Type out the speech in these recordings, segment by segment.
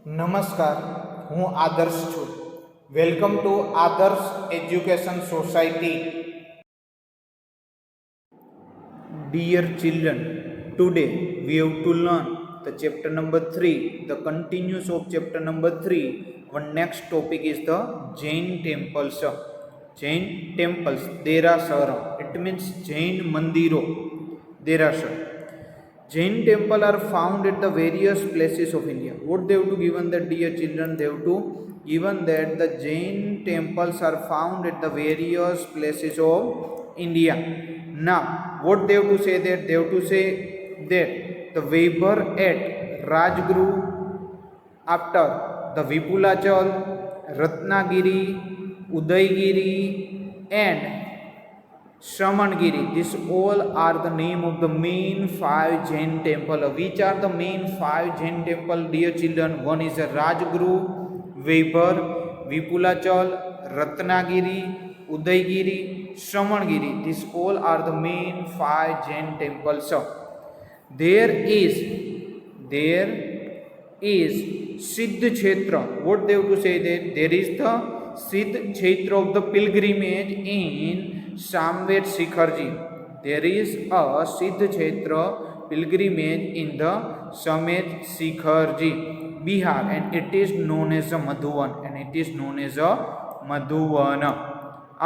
નમસ્કાર, હું આદર્શ છું. વેલકમ ટુ આદર્શ education society. Dear children, today we have to learn the chapter number 3, the continuous of chapter number 3. Our next topic is the Jain temples. Jain temples, Derasara. It means Jain Mandiro, Derasara. Jain temple are found at the various places of India. What they have to given that, dear children? They have to given that the Jain temples are found at the various places of India. Now, what they have to say that? They have to say that the Weber at Rajguru, after the Vipulachal, Ratnagiri, Udaygiri and Shramangiri, these all are the name of the main 5 Jain temple. Which are the main 5 Jain temple, dear children? One is a Rajguru, Weber, Vipulachal, Ratnagiri, Udaygiri, Shramangiri. These all are the main 5 Jain temples. There is Siddh Kshetra. What they have to say that? There is the Siddh Kshetra of the pilgrimage in Samvet Shikharji. There is a Siddh Kshetra pilgrimage in the Samvet Shikharji, Bihar, and it is known as a Madhuvan.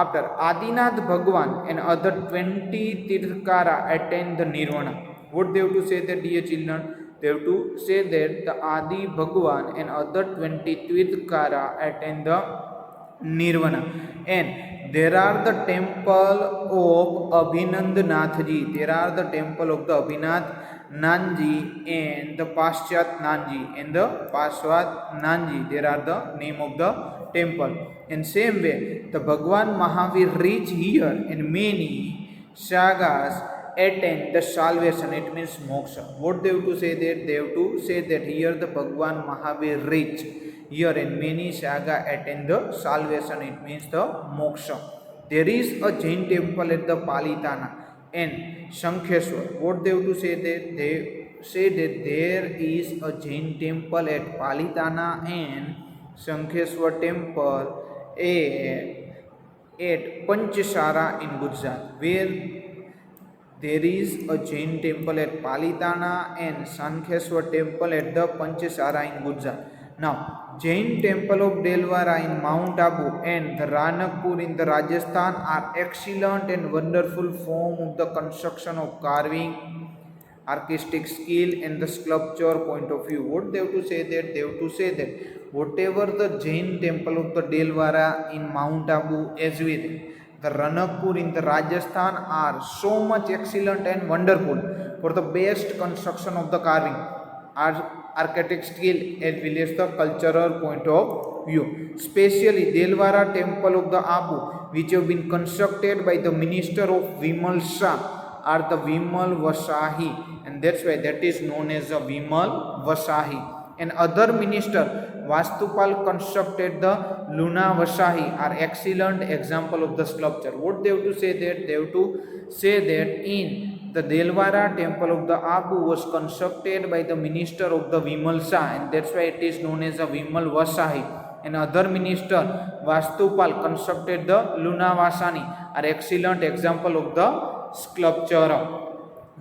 After Adinath Bhagwan and other 20 Tirthakara attain the Nirvana. What they have to say that, dear children? They have to say that the Adi Bhagwan and other 20 Tirthakara attain the Nirvana. And there are the temple of Abhinandanathji. There are the temple of the Abhinath Nanji and the Paschat Nanji. There are the name of the temple. In same way, the Bhagwan Mahavir reach here and many sagas attain the salvation. It means moksha. What they have to say that? They have to say that here the Bhagwan Mahavir reach here and many saga attain the salvation. It means the moksha. There is a Jain temple at the Palitana and Shankheshwar. What they have to say that? They say that there is a Jain temple at Palitana and Shankheshwar temple at Panchsara in Gujarat, where there is a Jain temple at Palitana and Shankheshwar temple at the Panchsara in Gujarat. Now, Jain temple of Delwara in Mount Abu and the Ranakpur in the Rajasthan are excellent and wonderful form of the construction of carving, artistic skill and the sculpture point of view. What they have to say that? They have to say that whatever the Jain temple of the Delwara in Mount Abu as well the Ranakpur in the Rajasthan are so much excellent and wonderful for the best construction of the carving, architect skill as well as the cultural point of view. Especially Delwara temple of the Abu, which have been constructed by the minister of Vimal Shah, are the Vimal Vasahi, and that's why that is known as the Vimal Vasahi. And other minister Vastupal constructed the Luna Vasahi are excellent example of the sculpture. What they have to say that? They have to say that in the Delwara temple of the Abu was constructed by the minister of the Vimal Shah, and that's why it is known as a Vimal Vasahi. And other minister Vastupal constructed the Luna Vasani are excellent example of the sculpture.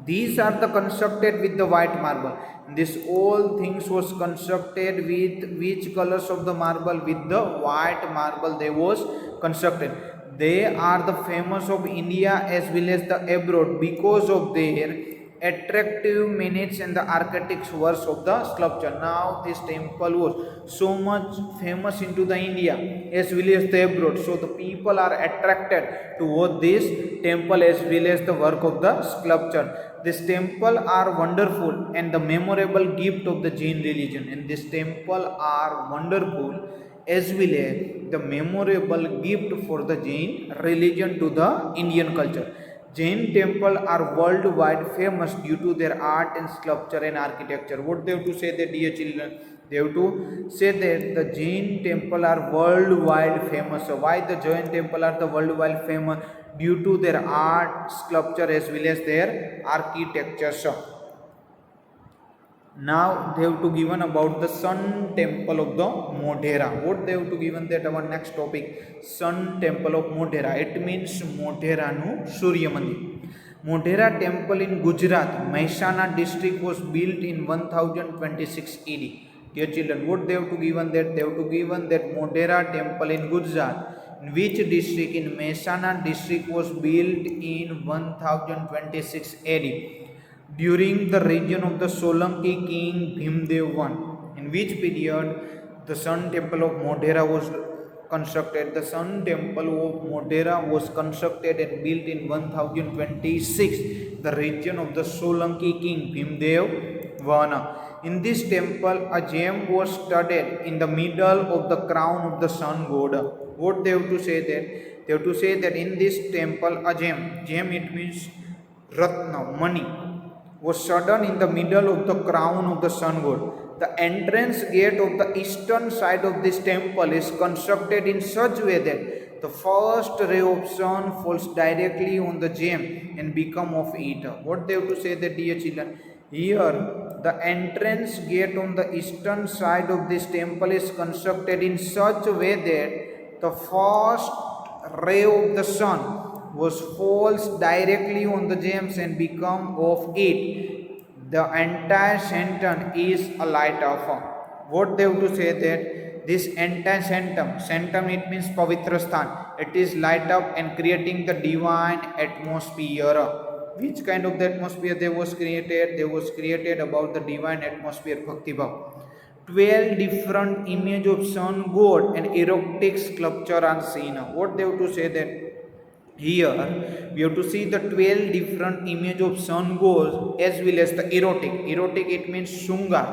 These are the constructed with the white marble. This all things was constructed with which colors of the marble? With the white marble they was constructed. They are the famous of India as well as the abroad because of their attractive minutes and the architect's works of the sculpture. Now this temple was so much famous into the India as well as the abroad. So the people are attracted to this temple as well as the work of the sculpture. This temple are wonderful and the memorable gift of the Jain religion. And this temple are wonderful as well as the memorable gift for the Jain religion to the Indian culture. Jain temple are worldwide famous due to their art and sculpture and architecture. What they have to say that, dear children? They have to say that the Jain temple are worldwide famous. So why the Jain temple are the worldwide famous? Due to their art, sculpture as well as their architecture. Now they have to given about the Sun Temple of the Modera. What they have to given that our next topic, Sun Temple of Modera. It means Modera nu Surya Mandir. Modera Temple in Gujarat, Mehsana district was built in 1026 AD. Dear children, what they have to given that? They have to given that Modera Temple in Gujarat, in which district? In Mehsana district was built in 1026 AD during the reign of the Solanki king Bhimdev I. In which period the Sun Temple of Modera was constructed? The Sun Temple of Modera was constructed and built in 1026, the reign of the Solanki king Bhimdev I. In this temple, a gem was studded in the middle of the crown of the sun god. What they have to say that? They have to say that in this temple, a gem it means ratna, money, was sudden in the middle of the crown of the sun god. The entrance gate of the eastern side of this temple is constructed in such way that the first ray of sun falls directly on the gem and become of it. What they have to say that, dear children? Here, the entrance gate on the eastern side of this temple is constructed in such a way that the first ray of the sun was falls directly on the gems and become of it. The entire sanctum is a light of. What they have to say that this entire sanctum it means pavitra sthan. It is light up and creating the divine atmosphere. Which kind of the atmosphere they was created? They was created about the divine atmosphere Bhakti Bhav. 12 different image of sun god and erotic sculpture are seen. What they have to say that? Here we have to see the 12 different image of sun gods as well as the erotic it means shungar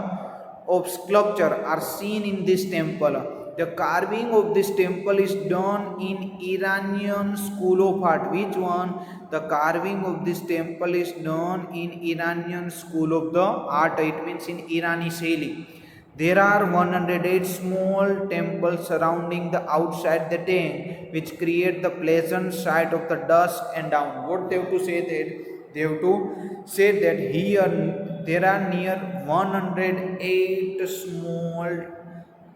of sculpture are seen in this temple. The carving of this temple is done in Iranian school of art. Which one? The carving of this temple is done in Iranian school of the art. It means in Irani Shaili. There are 108 small temples surrounding the outside the tent, which create the pleasant sight of the dusk and dawn. What they have to say that? They have to say that here there are near 108 small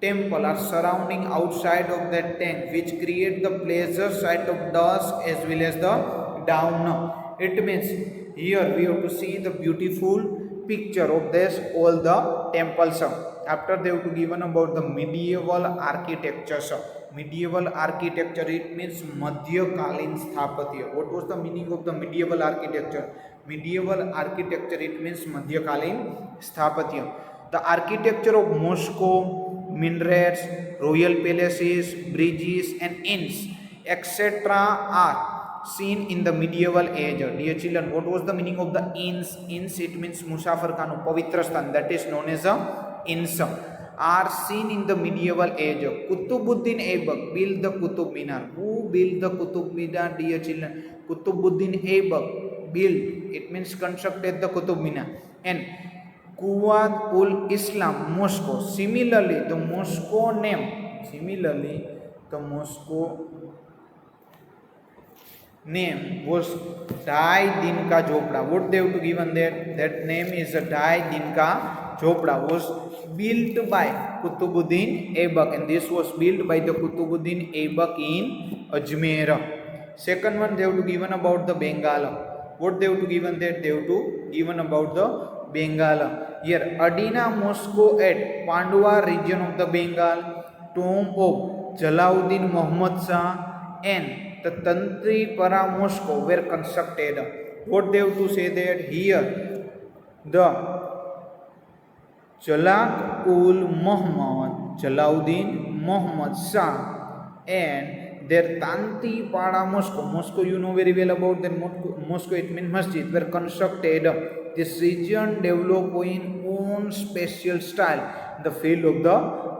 temple are surrounding outside of that tent, which create the pleasure sight of dusk as well as the dawn. It means here we have to see the beautiful picture of this all the temples. After they have to given about the medieval architecture. Medieval architecture it means Madhyakalin Sthapatya. What was the meaning of the medieval architecture? Medieval architecture it means Madhyakalin Sthapatya. The architecture of Moscow, minarets, royal palaces, bridges and inns etc. are seen in the medieval age. Dear children, what was the meaning of the inns? Inns it means Musafar Khanu, Pavitra Sthan, that is known as a inns, are seen in the medieval age. Kutubuddin Aibak built the Kutub Minar. Who built the Kutub Minar, dear children? Kutubuddin Aibak built, it means constructed the Kutub Minar. And Quwat ul Islam, Moscow. Similarly, the Moscow name was Dai Dinka Chopra. What they have to given there? That name is Dai Dinka Chopra. Was built by Kutubuddin Aibak, and this was built by the Kutubuddin Aibak in Ajmer. Second one they have to given about the Bengal. What they have to given there? They have to given about the Bengal. Here Adina Moscow at Pandua region of the Bengal, tomb of Jalauddin Muhammad Shah and the Tantri Para Moscow were constructed. What they have to say that? Here the Jalauddin Muhammad Shah and their Tanti Pada Moscow, you know very well about that Moscow, it means masjid, were constructed. This region developed in own special style, the field of the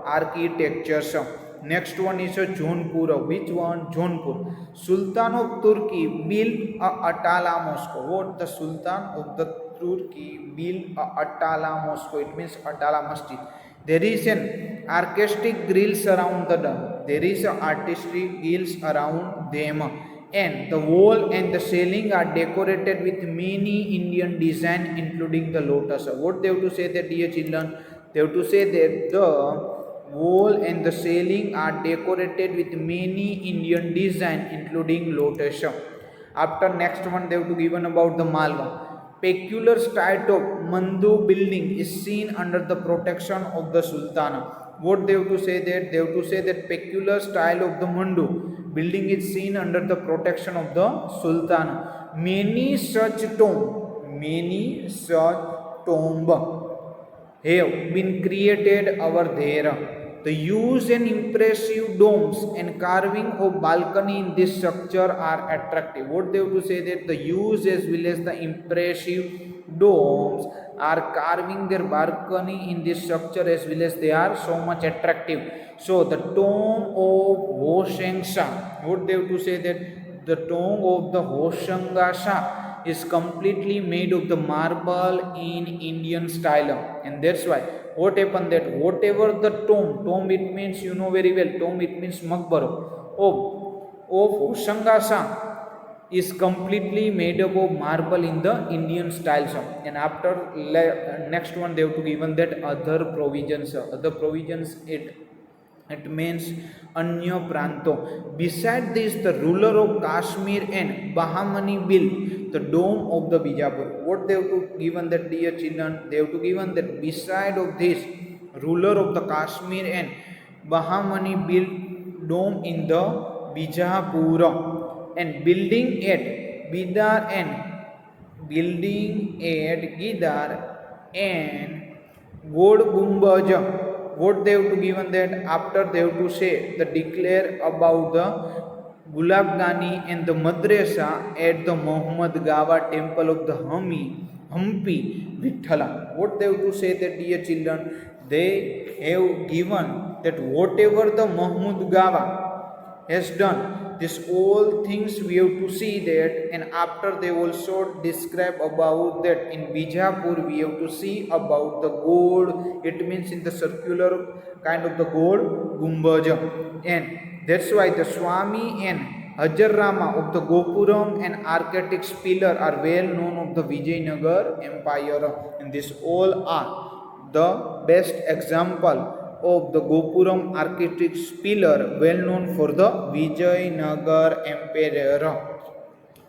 architecture. Next one is a Jaunpur. Which one? Jaunpur. Sultan of Turkey built a Atala Moscow. What? The Sultan of the Turkey built a Atala Moscow. It means Atala Masjid. There is an artistic grills around the dome. There is a artistic grills around them. and the wall and the ceiling are decorated with many Indian design including the lotus. What they have to say that, dear children? They have to say that the wall and the ceiling are decorated with many Indian design including lotus. After next one they have to given about the Malwa. Peculiar style of Mandu building is seen under the protection of the Sultana. What they have to say that? They have to say that peculiar style of the Mandu building is seen under the protection of the Sultana. Many such tomb have been created over there. The huge and impressive domes and carving of balcony in this structure are attractive. What they have to say that the huge as well as the impressive domes are carving their balcony in this structure as well as they are so much attractive. So the tomb of Hoshengsha, what they have to say that the tomb of the Hoshangasha is completely made of the marble in Indian style, and that's why what happened that whatever the tomb it means, you know very well, tomb it means makbara of Hoshangasa is completely made up of marble in the Indian style. And after next one they have to given that other provisions. It means Anya Pranto. Beside this, the ruler of Kashmir and Bahamani built the dome of the Bijapur. What they have to given that, dear children? They have to given that beside of this, ruler of the Kashmir and Bahamani built dome in the Bijapur, and building at Gidar and God Gumbaj. What they have to given that? After they have to say the declare about the Gulab Gani and the Madrasa at the Muhammad Gawa Temple of the Hampi Vithala. What they have to say that, dear children? They have given that whatever the Mahmud Gawa has done, this all things we have to see that, and after they also describe about that in Bijapur we have to see about the gold, it means in the circular kind of the gold Gumbaja, and that's why the Swami and Hajar Rama of the Gopuram and architect's pillar are well known of the Vijayanagar Empire, and this all are the best example of the Gopuram architect's pillar, well known for the Vijayanagar Empire.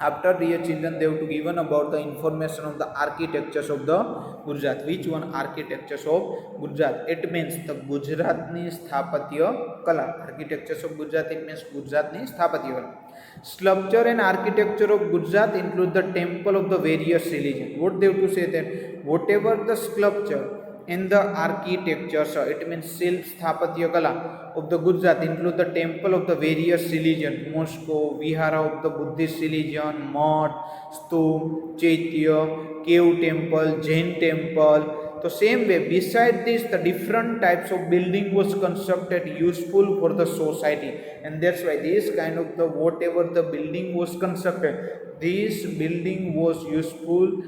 After, dear children, they have to given about the information of the architectures of the Gujarat. Which one? Architectures of Gujarat. It means the Gujaratni Sthapatya Kala. Architectures of Gujarat, it means Gujaratni Sthapatya Kala. Sculpture and architecture of Gujarat include the temple of the various religions. What they have to say that whatever the sculpture in the architecture, so it means Silp Sthapatya Kala of the Gujarat include the temple of the various religion, Moscow, Vihara of the Buddhist religion, Math, Stup, Chaitya, Cave Temple, Jain Temple. So same way, beside this, the different types of building was constructed useful for the society, and that's why this kind of the whatever the building was constructed, this building was useful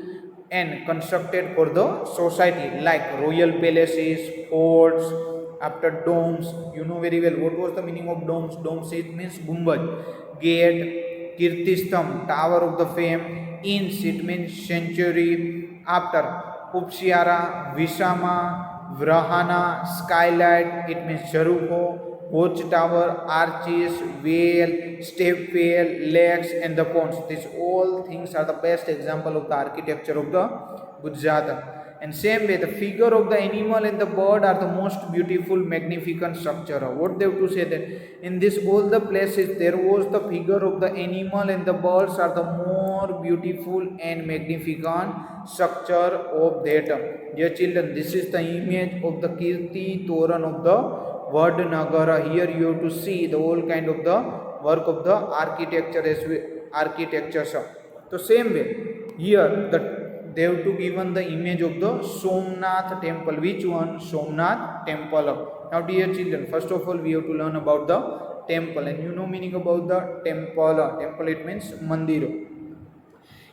and constructed for the society, like royal palaces, forts, after domes. You know very well what was the meaning of domes. Domes, it means gumbaj, gate, kirtistam, tower of the fame, inch, it means century, after upsiara, visama, vrahana, skylight, it means charukho, watchtower, arches, whale, step whale, lakes, and the ponds. These all things are the best example of the architecture of the Gujarat. And same way, the figure of the animal and the bird are the most beautiful, magnificent structure. What they have to say that in this all the places there was the figure of the animal and the birds are the more beautiful and magnificent structure of that. Dear children, this is the image of the Kirti Toran of the Vadnagara. Here you have to see the whole kind of the work of the architecture as architecture. So same way here they have to given the image of the Somnath temple. Which one? Somnath temple. Now dear children, first of all we have to learn about the temple, and you know meaning about the temple. Temple, it means mandir.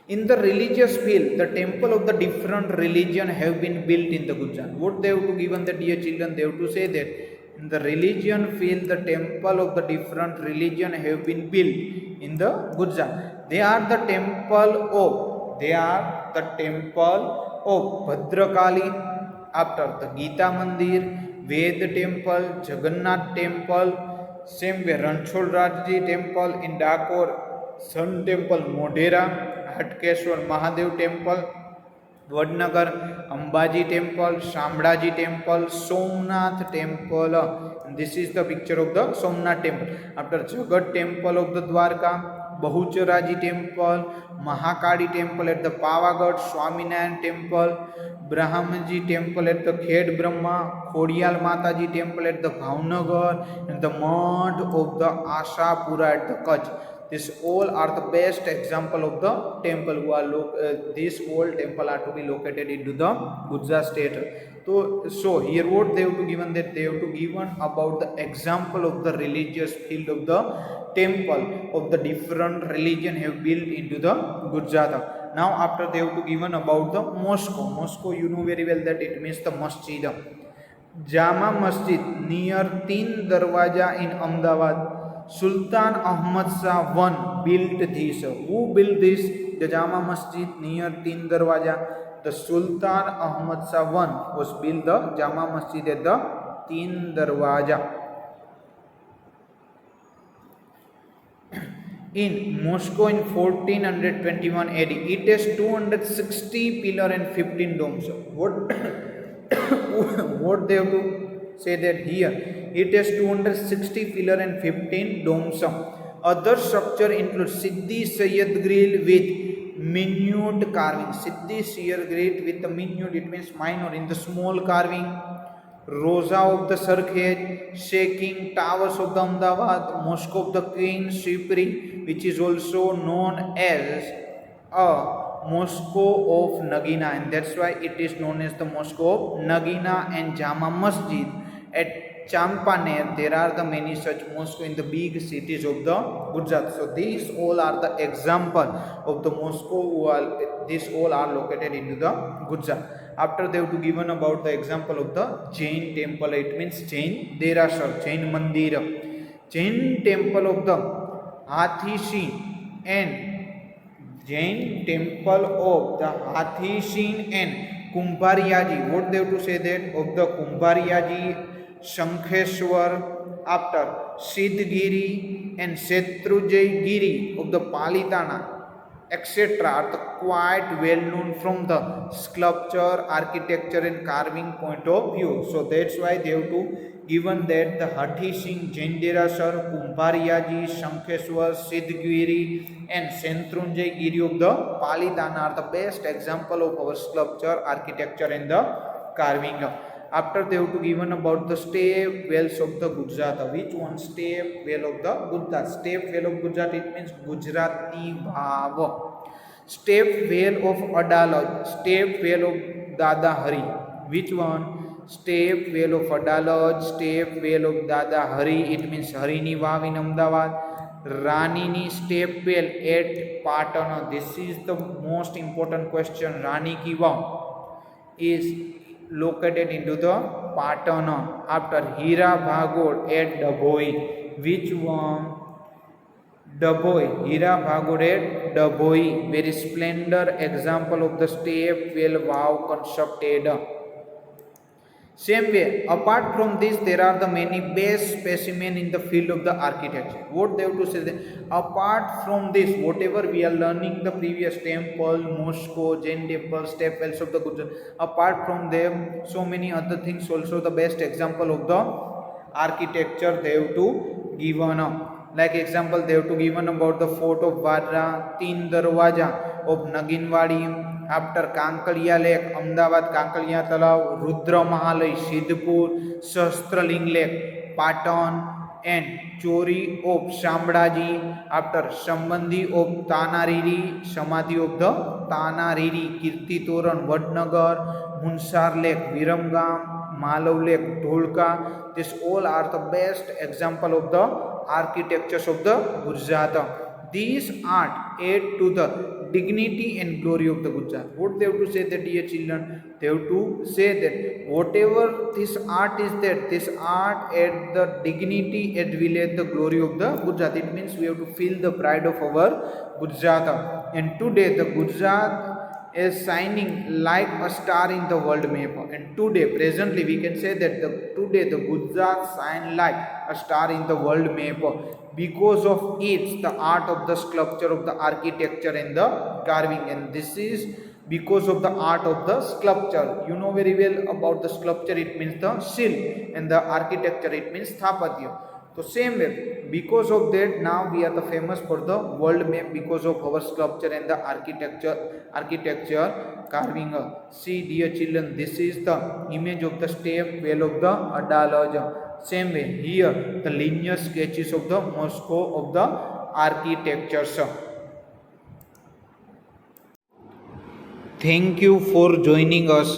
In the religious field, the temple of the different religion have been built in the Gujarat. What they have to given the dear children? They have to say that the religion field, the temple of the different religion have been built in the Gujarat. They are the temple of Bhadrakali, after the Gita Mandir, Ved Temple, Jagannath Temple, same way Ranchholraji Temple in Dakor, Sun Temple Modera, Hatkeshwar Mahadev Temple, Vadnagar Ambaji temple, Shamlaji temple, Somnath temple. This is the picture of the Somnath temple. After Jagat temple of the Dwarka, Bahucharaji temple, Mahakali temple at the Pavagadh, Swaminarayan temple, Brahmaji temple at the Khed Brahma, Khodial Mataji temple at the Bhavnagar, and the mud of the Ashapura at the Kutch. These all are the best example of the temple who are these all temple are to be located into the Gujarat state. So here what they have to given, that they have to given about the example of the religious field of the temple of the different religion have built into the Gujarat. Now after they have to given about the Mosque, you know very well that it means the masjid. Jama Masjid near Teen Darwaja in Ahmedabad. Sultan Ahmad Shah I built this. Who built this? The Jama Masjid near Teen Darwaja. The Sultan Ahmad Shah I was built the Jama Masjid at the Teen Darwaja. In Moscow in 1421 AD, it has 260 pillar and 15 domes. What they have to say that here? It has 260 pillar and 15 domes. Other structure include Siddhi Sayyad grill with minute carving. Siddhi Sayyad grill with the minute, it means minor in the small carving. Rosa of the Sarkhet, Shaking Towers of the Ahmedabad, Mosque of the Queen, Shipri, which is also known as a Mosque of Nagina, and that's why it is known as the Mosque of Nagina. And Jama Masjid at Champaner, there are the many such mosques in the big cities of the Gujarat. So these all are the example of the mosque these all are located into the Gujarat. After they have to given about the example of the Jain temple, it means Jain Derasar, Jain Mandir, Jain temple of the Hathi Shin, and Jain temple of the Hathi Shin and Kumbhariyaji. What they have to say that of the Kumbhariyaji, Shankheshwar, after Siddhgiri and Shatrujay Giri of the Palitana, etc. are the quite well known from the sculpture, architecture and carving point of view. So that's why they have to given that the Hathi Singh, Jain Derasar, Kumbhariyaji, Shankheshwar, Siddhgiri and Shatrujay Giri of the Palitana are the best example of our sculpture, architecture and the carving. After they have to given about the step wells of the Gujarat. Which one? Step well of the Gujarat. Step well of Gujarat, it means Gujarati Bhav. Step well of Adalaj. Step well of Dada Hari. Which one? Step well of Adalaj, step well of Dada Hari, it means Harini Vav in Ahmedabad. Ranini step well at Patana. This is the most important question. Rani ki Vav is located into the Patana. After Hira Bhagod at Dabhoi. Which one? Dabhoi. Hira Bhagod at Dabhoi. Very splendor example of the step well Vav constructed. Same way, apart from this, there are the many best specimen in the field of the architecture. What they have to say that apart from this, whatever we are learning the previous temple, mosque, Jain temple, step wells of the Gujarat, apart from them, so many other things also the best example of the architecture they have to given up. Like example, they have to given about the fort of Vadra, Teen Darwaja of Naginwadi, after Kankaliya Lake, Ahmedabad Kankaliya Talav, Rudra Mahalay, Siddhpur, Shastraling Lake, Patan, and Chori of Shambraji, after Sambandhi of Tanariri, Samadhi of the Tanariri, Kirti Toran, Vadnagar, Munsar Lake, Viramgam, Malav Lake, Dholka. These all are the best example of the architectures of the Gujarat. These art add to the dignity and glory of the Gujarat. What they have to say that, dear children? They have to say that whatever this art is there, this art add the dignity as well as the glory of the Gujarat. It means we have to feel the pride of our Gujarat. And today the Gujarat is shining like a star in the world map. And today, presently, we can say that today the Gujarat shine like a star in the world map because of its the art of the sculpture of the architecture and the carving. And this is because of the art of the sculpture. You know very well about the sculpture, it means the shield, and the architecture, it means sthapatya. So same way, because of that, now we are the famous for the world map because of our sculpture and the architecture carving. See, dear children, this is the image of the step well of the Adalaj. Same way, here the linear sketches of the Moscow of the architectures. Thank you for joining us.